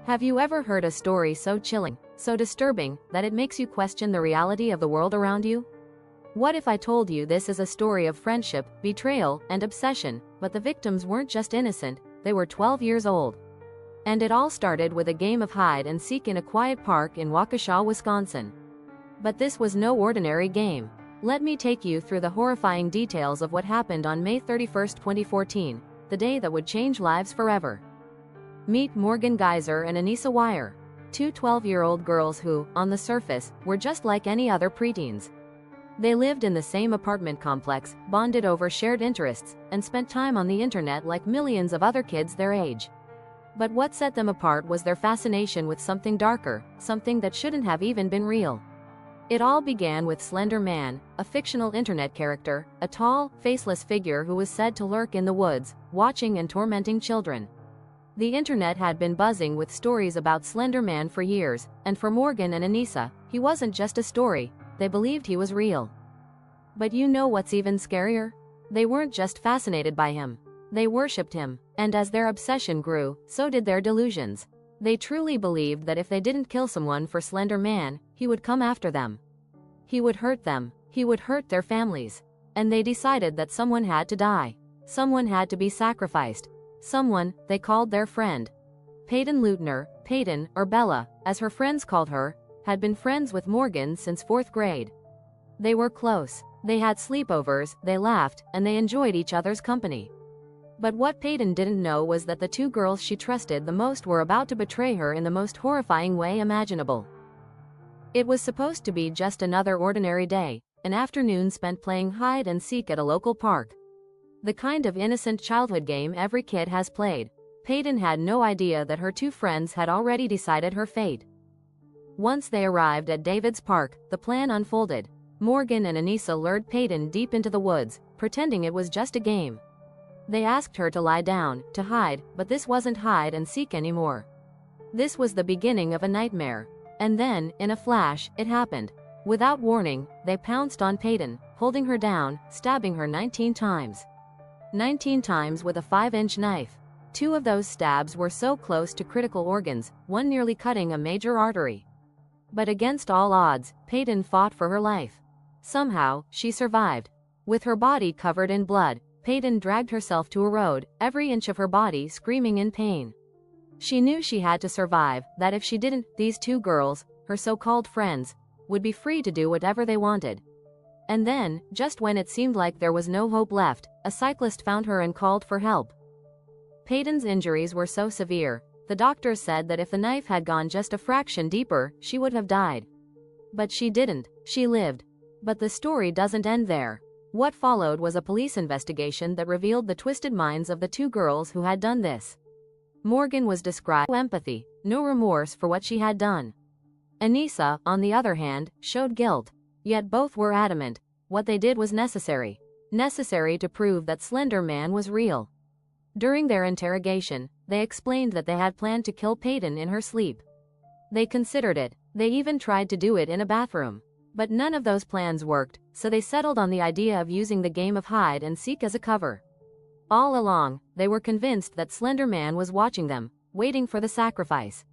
Have you ever heard a story so chilling, so disturbing, that it makes you question the reality of the world around you? What if I told you this is a story of friendship, betrayal, and obsession, but the victims weren't just innocent, they were 12 years old. And it all started with a game of hide and seek in a quiet park in Waukesha, Wisconsin. But this was no ordinary game. Let me take you through the horrifying details of what happened on May 31, 2014, the day that would change lives forever. Meet Morgan Geyser and Anissa Weier, two 12-year-old girls who, on the surface, were just like any other preteens. They lived in the same apartment complex, bonded over shared interests, and spent time on the internet like millions of other kids their age. But what set them apart was their fascination with something darker, something that shouldn't have even been real. It all began with Slender Man, a fictional internet character, a tall, faceless figure who was said to lurk in the woods, watching and tormenting children. The internet had been buzzing with stories about Slender Man for years, and for Morgan and Anissa, he wasn't just a story, they believed he was real. But you know what's even scarier? They weren't just fascinated by him. They worshipped him, and as their obsession grew, so did their delusions. They truly believed that if they didn't kill someone for Slender Man, he would come after them. He would hurt them, he would hurt their families. And they decided that someone had to die. Someone had to be sacrificed. Someone they called their friend. Payton Leutner, Payton, or Bella, as her friends called her, had been friends with Morgan since 4th grade. They were close, they had sleepovers, they laughed, and they enjoyed each other's company. But what Payton didn't know was that the two girls she trusted the most were about to betray her in the most horrifying way imaginable. It was supposed to be just another ordinary day, an afternoon spent playing hide and seek at a local park. The kind of innocent childhood game every kid has played. Payton had no idea that her two friends had already decided her fate. Once they arrived at David's park, the plan unfolded. Morgan and Anissa lured Payton deep into the woods, pretending it was just a game. They asked her to lie down, to hide, but this wasn't hide and seek anymore. This was the beginning of a nightmare. And then, in a flash, it happened. Without warning, they pounced on Payton, holding her down, stabbing her 19 times. 19 times with a 5-inch knife. 2 of those stabs were so close to critical organs, one nearly cutting a major artery. But against all odds, Payton fought for her life. Somehow, she survived. With her body covered in blood, Payton dragged herself to a road, every inch of her body screaming in pain. She knew she had to survive, that if she didn't, these two girls, her so-called friends, would be free to do whatever they wanted. And then, just when it seemed like there was no hope left, a cyclist found her and called for help. Payton's injuries were so severe, the doctors said that if the knife had gone just a fraction deeper, she would have died. But she didn't, she lived. But the story doesn't end there. What followed was a police investigation that revealed the twisted minds of the two girls who had done this. Morgan was described no empathy, no remorse for what she had done. Anissa, on the other hand, showed guilt. Yet both were adamant. What they did was necessary. Necessary to prove that Slender Man was real. During their interrogation, they explained that they had planned to kill Payton in her sleep. They considered it. They even tried to do it in a bathroom. But none of those plans worked, so they settled on the idea of using the game of hide and seek as a cover. All along, they were convinced that Slender Man was watching them, waiting for the sacrifice.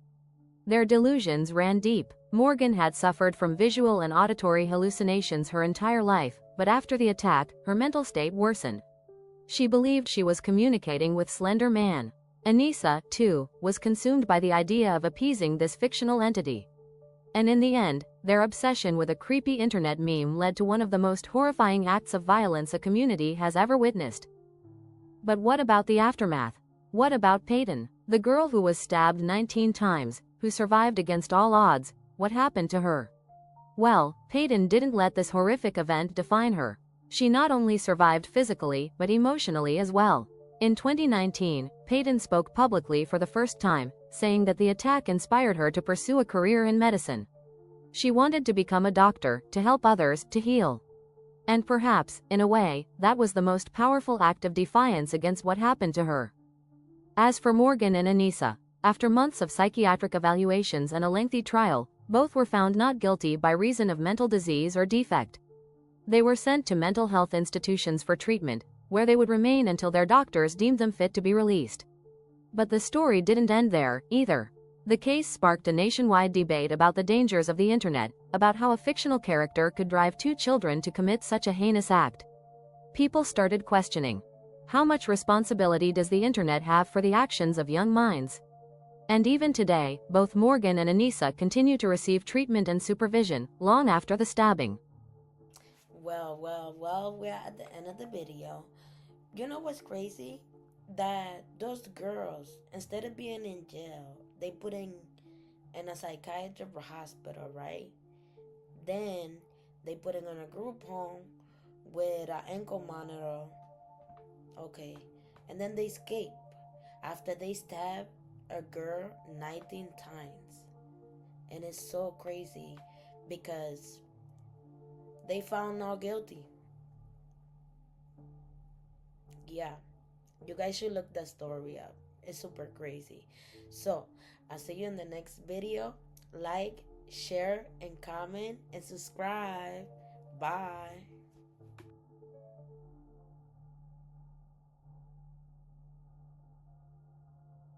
Their delusions ran deep. Morgan had suffered from visual and auditory hallucinations her entire life, but after the attack, her mental state worsened. She believed she was communicating with Slender Man. Anissa, too, was consumed by the idea of appeasing this fictional entity. And in the end, their obsession with a creepy internet meme led to one of the most horrifying acts of violence a community has ever witnessed. But what about the aftermath? What about Payton, the girl who was stabbed 19 times, who survived against all odds? What happened to her? Well, Payton didn't let this horrific event define her. She not only survived physically, but emotionally as well. In 2019, Payton spoke publicly for the first time, saying that the attack inspired her to pursue a career in medicine. She wanted to become a doctor, to help others, to heal. And perhaps, in a way, that was the most powerful act of defiance against what happened to her. As for Morgan and Anissa, after months of psychiatric evaluations and a lengthy trial, both were found not guilty by reason of mental disease or defect. They were sent to mental health institutions for treatment, where they would remain until their doctors deemed them fit to be released. But the story didn't end there, either. The case sparked a nationwide debate about the dangers of the internet, about how a fictional character could drive two children to commit such a heinous act. People started questioning, how much responsibility does the internet have for the actions of young minds? And even today, both Morgan and Anissa continue to receive treatment and supervision, long after the stabbing. Well, we're at the end of the video. You know what's crazy? That those girls, instead of being in jail, they put in a psychiatric hospital, right? Then they put in a group home with an ankle monitor. Okay. And then they escape after they stab a girl 19 times. And it's so crazy because they found not guilty. Yeah. You guys should look that story up. It's super crazy. So, I'll see you in the next video. Like, share, and comment, and subscribe. Bye.